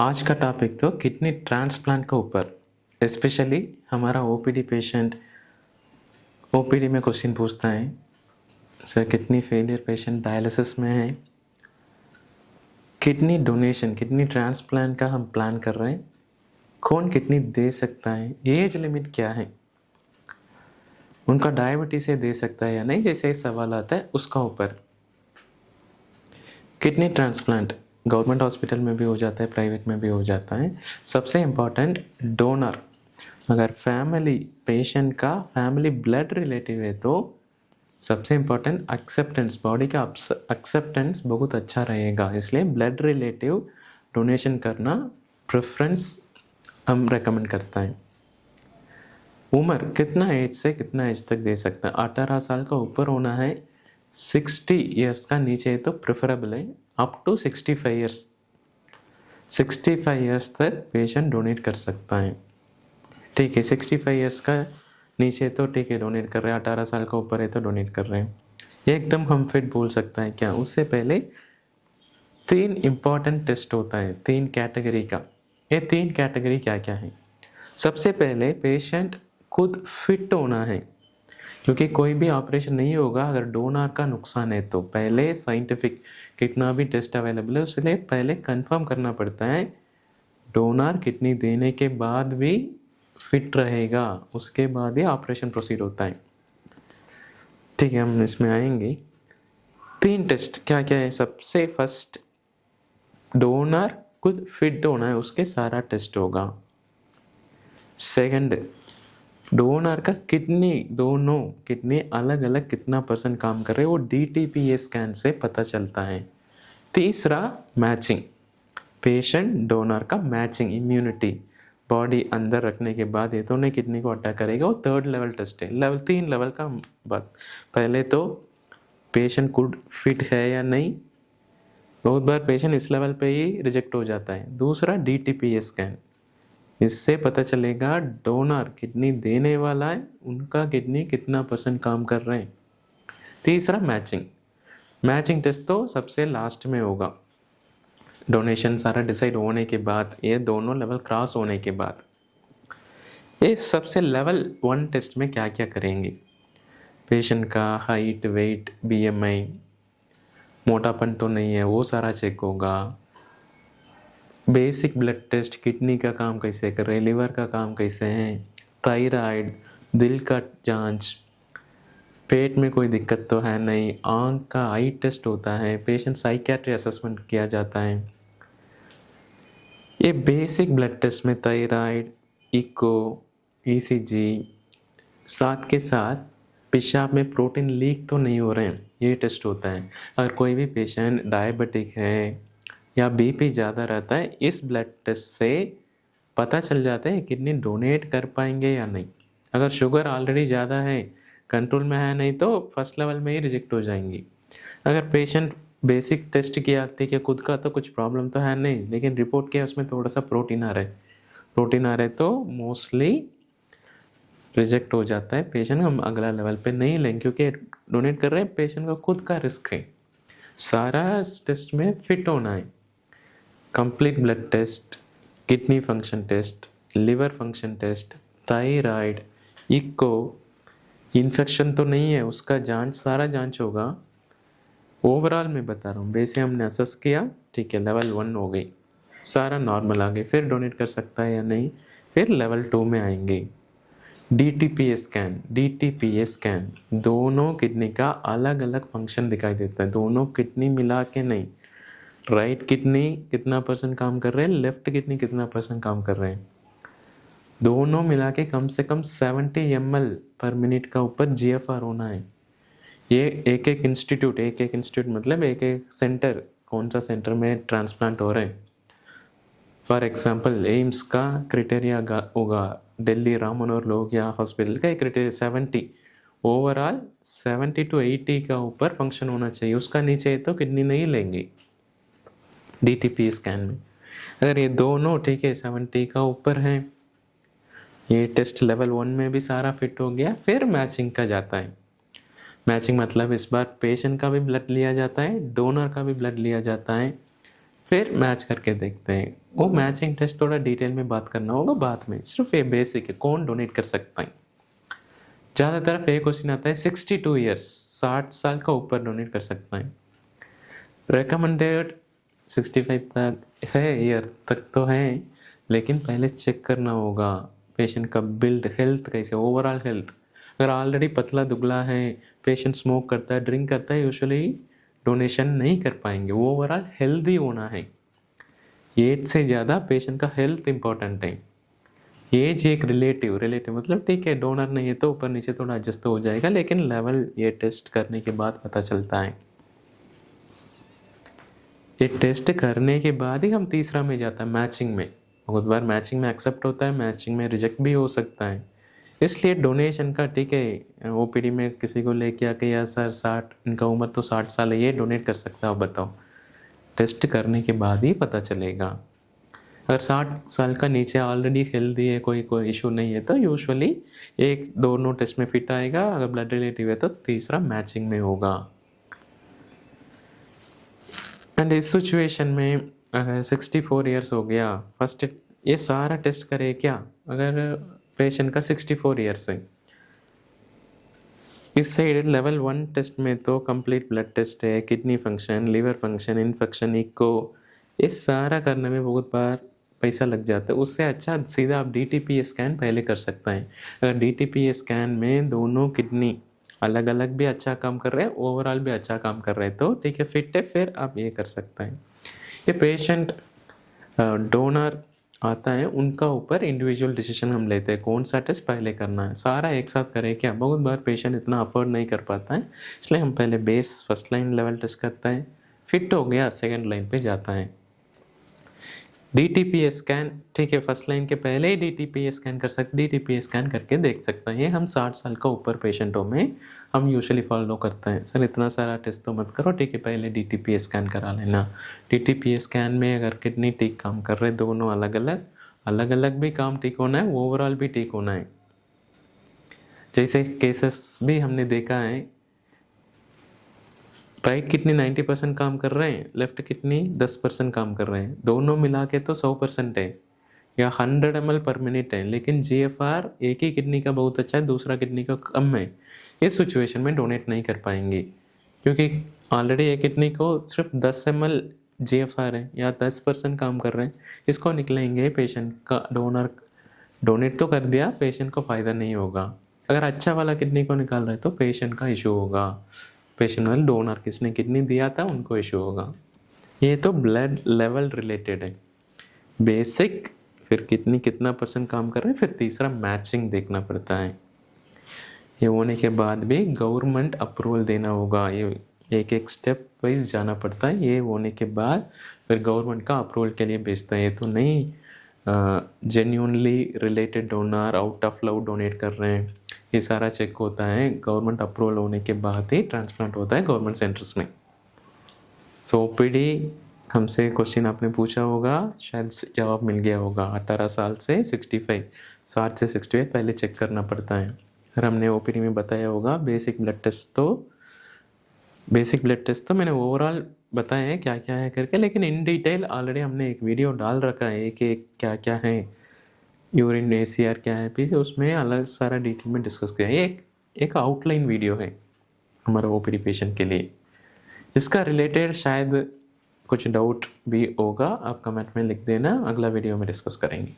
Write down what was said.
आज का टॉपिक तो किडनी ट्रांसप्लांट के ऊपर। स्पेशली हमारा ओपीडी पेशेंट ओपीडी में क्वेश्चन पूछता है, sir kidney failure patient dialysis में है, किडनी डोनेशन किडनी ट्रांसप्लांट का हम प्लान कर रहे हैं, कौन किडनी दे सकता है, एज लिमिट क्या है, उनका डायबिटीज से दे सकता है या नहीं, जैसे सवाल आता है उसका ऊपर। किडनी ट्रांसप्लांट गवर्नमेंट हॉस्पिटल में भी हो जाता है, प्राइवेट में भी हो जाता है। सबसे इम्पॉर्टेंट डोनर, अगर फैमिली पेशेंट का फैमिली ब्लड रिलेटिव है तो सबसे इम्पॉर्टेंट एक्सेप्टेंस, बॉडी का एक्सेप्टेंस बहुत अच्छा रहेगा, इसलिए ब्लड रिलेटिव डोनेशन करना प्रेफरेंस हम रेकमेंड करता है। उम्र कितना एज से कितना एज तक दे सकता है, 18 साल का ऊपर होना है, 60 इयर्स का नीचे है तो प्रेफरेबल है, अप टू 65 इयर्स। 65 इयर्स तक पेशेंट डोनेट कर सकता है, ठीक है। 65 इयर्स का नीचे तो ठीक है, डोनेट कर रहे हैं, 18 साल का ऊपर है तो डोनेट कर रहे हैं, ये एकदम हम फिट बोल सकता है क्या। उससे पहले 3 इम्पॉर्टेंट टेस्ट होता है, 3 कैटेगरी का। ये 3 कैटेगरी क्या क्या है। सबसे पहले पेशेंट खुद फिट होना है, क्योंकि कोई भी ऑपरेशन नहीं होगा अगर डोनर का नुकसान है तो। पहले साइंटिफिक कितना भी टेस्ट अवेलेबल है, उसलिए पहले कंफर्म करना पड़ता है डोनर किडनी देने के बाद भी फिट रहेगा, उसके बाद ही ऑपरेशन प्रोसीड होता है, ठीक है। हम इसमें आएंगे। 3 टेस्ट क्या क्या है। सबसे फर्स्ट डोनर खुद फिट होना है, उसके सारा टेस्ट होगा। सेकंड, डोनर का किडनी, दोनों किडनी अलग अलग कितना % काम कर रहे हैं वो DTPA स्कैन से पता चलता है। तीसरा मैचिंग, पेशेंट डोनर का मैचिंग, इम्यूनिटी बॉडी अंदर रखने के बाद ये तो नहीं किडनी को अटैक करेगा, वो 3rd लेवल टेस्ट है। लेवल 3 लेवल का बात, पहले तो पेशेंट खुद फिट है या नहीं, बहुत बार पेशेंट इस लेवल पे ही रिजेक्ट हो जाता है। दूसरा DTPA स्कैन, इससे पता चलेगा डोनर किडनी देने वाला है, उनका किडनी कितना % काम कर रहे हैं। तीसरा मैचिंग, मैचिंग टेस्ट तो सबसे लास्ट में होगा, डोनेशन सारा डिसाइड होने के बाद, ये दोनों लेवल क्रॉस होने के बाद। ये सबसे लेवल 1 टेस्ट में क्या क्या करेंगे, पेशेंट का हाइट, वेट, BMI, मोटापन तो नहीं है वो सारा चेक होगा। बेसिक ब्लड टेस्ट, किडनी का काम कैसे कर रहे हैं, लिवर का काम कैसे हैं, थायराइड, दिल का जांच, पेट में कोई दिक्कत तो है नहीं, आँख का आई टेस्ट होता है, पेशेंट साइकियाट्री असेसमेंट किया जाता है। ये बेसिक ब्लड टेस्ट में थायराइड, इको, ECG, साथ के साथ पेशाब में प्रोटीन लीक तो नहीं हो रहे हैं, ये टेस्ट होता है। अगर कोई भी पेशेंट डायबिटिक है या BP ज़्यादा रहता है, इस ब्लड टेस्ट से पता चल जाता है किडनी डोनेट कर पाएंगे या नहीं। अगर शुगर ऑलरेडी ज़्यादा है, कंट्रोल में है नहीं, तो फर्स्ट लेवल में ही रिजेक्ट हो जाएंगी। अगर पेशेंट बेसिक टेस्ट किया, ठीक है, खुद का तो कुछ प्रॉब्लम तो है नहीं, लेकिन रिपोर्ट किया उसमें थोड़ा सा प्रोटीन आ रहा है तो मोस्टली रिजेक्ट हो जाता है पेशेंट, हम अगला लेवल पे नहीं लेंगे, क्योंकि डोनेट कर रहे हैं, पेशेंट का खुद का रिस्क है। सारा टेस्ट में फिट होना है, complete blood test, kidney function test, liver function test, thyroid, echo, infection तो नहीं है उसका जांच, सारा जांच होगा। ओवरऑल मैं बता रहा हूँ, बेसिक हमने असेस किया, ठीक है, लेवल 1 हो गई, सारा नॉर्मल आ गई, फिर डोनेट कर सकता है या नहीं, फिर लेवल 2 में आएंगे। DTPA स्कैन, दोनों किडनी का अलग अलग फंक्शन दिखाई देता है, दोनों किडनी मिला के नहीं, राइट किडनी कितना % काम कर रहे हैं, लेफ्ट किडनी कितना % काम कर रहे हैं, दोनों मिला के कम से कम 70 ml/मिनट का ऊपर GFR होना है। ये एक एक इंस्टीट्यूट मतलब एक एक सेंटर, कौन सा सेंटर में ट्रांसप्लांट हो रहे हैं। फॉर एग्जाम्पल एम्स का क्राइटेरिया होगा, दिल्ली राम मनोहर लोहिया हॉस्पिटल का एक क्राइटेरिया 70, ओवरऑल 70 to 80 का ऊपर फंक्शन होना चाहिए, उसका नीचे तो किडनी नहीं लेंगे DTPA स्कैन में। अगर ये दोनों ठीक है 70 का ऊपर है, ये टेस्ट लेवल 1 में भी सारा फिट हो गया, फिर मैचिंग का जाता है। मैचिंग मतलब इस बार पेशेंट का भी ब्लड लिया जाता है, डोनर का भी ब्लड लिया जाता है, फिर मैच करके देखते हैं। वो मैचिंग टेस्ट थोड़ा डिटेल में बात करना होगा बाद में, सिर्फ ये बेसिक है कौन डोनेट कर सकता है। ज़्यादातर एक क्वेश्चन आता है 62 ईयर्स, 60 साल का ऊपर डोनेट कर सकता है। रेकमेंडेड 65 तक है, ईयर तक तो है, लेकिन पहले चेक करना होगा पेशेंट का बिल्ड हेल्थ कैसे, ओवरऑल हेल्थ। अगर ऑलरेडी पतला दुबला है, पेशेंट स्मोक करता है, ड्रिंक करता है, यूजुअली डोनेशन नहीं कर पाएंगे। वो ओवरऑल हेल्दी होना है। एज से ज़्यादा पेशेंट का हेल्थ इंपॉर्टेंट है। एज एक रिलेटिव मतलब ठीक है डोनर नहीं है तो ऊपर नीचे थोड़ा एडजस्ट तो हो जाएगा, लेकिन लेवल ये टेस्ट करने के बाद पता चलता है। ये टेस्ट करने के बाद ही हम तीसरा में जाता है मैचिंग में। बहुत बार मैचिंग में एक्सेप्ट होता है, मैचिंग में रिजेक्ट भी हो सकता है। इसलिए डोनेशन का ठीक है, ओपीडी में किसी को लेके आके या सर 60, इनका उम्र तो 60 साल है, ये डोनेट कर सकता है, बताओ। टेस्ट करने के बाद ही पता चलेगा। अगर 60 साल का नीचे ऑलरेडी हेल्दी है, कोई इशू नहीं है, तो यूजुअली एक दोनों टेस्ट में फिट आएगा। अगर ब्लड रिलेटिव है तो तीसरा मैचिंग में होगा। एंड इस सिचुएशन में अगर 64 ईयर्स हो गया, फर्स्ट ये सारा टेस्ट करे क्या? अगर पेशेंट का 64 ईयर्स है, इस साइड लेवल 1 टेस्ट में तो कंप्लीट ब्लड टेस्ट है, kidney function, liver function, infection, echo, ये सारा करने में बहुत बार पैसा लग जाता है। उससे अच्छा सीधा आप DTPA स्कैन पहले कर सकते हैं। अगर DTPA स्कैन में दोनों किडनी अलग अलग भी अच्छा काम कर रहे हैं, ओवरऑल भी अच्छा काम कर रहे हैं, तो ठीक है फिट है, फिर आप ये कर सकते हैं। ये पेशेंट डोनर आता है उनका ऊपर इंडिविजुअल डिसीजन हम लेते हैं कौन सा टेस्ट पहले करना है। सारा एक साथ करें क्या? बहुत बार पेशेंट इतना अफोर्ड नहीं कर पाता है, इसलिए हम पहले base first line level test करता है, फिट हो गया सेकेंड लाइन पे जाता है। DTPA स्कैन ठीक है, फर्स्ट लाइन के पहले ही DTPA स्कैन कर सकते, DTPA स्कैन करके देख सकते हैं। ये हम 60 साल का ऊपर पेशेंटों में हम यूजुअली फॉलो करते हैं। सर इतना सारा टेस्ट तो मत करो, ठीक है पहले DTPA स्कैन करा लेना। DTPA स्कैन में अगर किडनी ठीक काम कर रहे, दोनों अलग अलग भी काम ठीक होना है, ओवरऑल भी ठीक होना है। जैसे केसेस भी हमने देखा है, राइट किडनी 90% काम कर रहे हैं, लेफ्ट किडनी 10% काम कर रहे हैं, दोनों मिला के तो 100% है या 100 ml पर मिनट है, लेकिन GFR एक ही किडनी का बहुत अच्छा है, दूसरा किडनी का कम है। इस सिचुएशन में डोनेट नहीं कर पाएंगे, क्योंकि ऑलरेडी एक किडनी को सिर्फ 10 ml GFR है या 10% काम कर रहे हैं, इसको निकलेंगे पेशेंट का डोनर डोनेट तो कर दिया, पेशेंट को फ़ायदा नहीं होगा। अगर अच्छा वाला किडनी को निकाल रहे तो पेशेंट का इशू होगा, पेशेंट वाले डोनर किसने किडनी दिया था उनको इशू होगा। ये तो ब्लड लेवल रिलेटेड है, बेसिक, फिर किडनी कितना % काम कर रहे हैं, फिर तीसरा मैचिंग देखना पड़ता है। ये होने के बाद भी गवर्नमेंट अप्रूवल देना होगा, ये एक एक स्टेप वाइज जाना पड़ता है। ये होने के बाद फिर गवर्नमेंट का अप्रूवल के लिए भेजता है। ये तो नहीं genuinely related donor out of love donate कर रहे हैं, ये सारा चेक होता है। गवर्नमेंट अप्रूवल होने के बाद ही ट्रांसप्लांट होता है गवर्नमेंट सेंटर्स में। सो OPD हमसे क्वेश्चन आपने पूछा होगा, शायद जवाब मिल गया होगा। 18 साल से 65, 60 से 65 पहले चेक करना पड़ता है। अगर हमने OPD में बताया होगा बेसिक ब्लड टेस्ट तो मैंने ओवरऑल बताया है क्या क्या है करके, लेकिन इन डिटेल ऑलरेडी हमने एक वीडियो डाल रखा है, एक क्या क्या है, यूरिन ACR क्या है, फिर उसमें अलग सारा डिटेल में डिस्कस किया है। एक आउटलाइन वीडियो है हमारा OPD पेशेंट के लिए। इसका रिलेटेड शायद कुछ डाउट भी होगा, आप कमेंट में लिख देना, अगला वीडियो में डिस्कस करेंगे।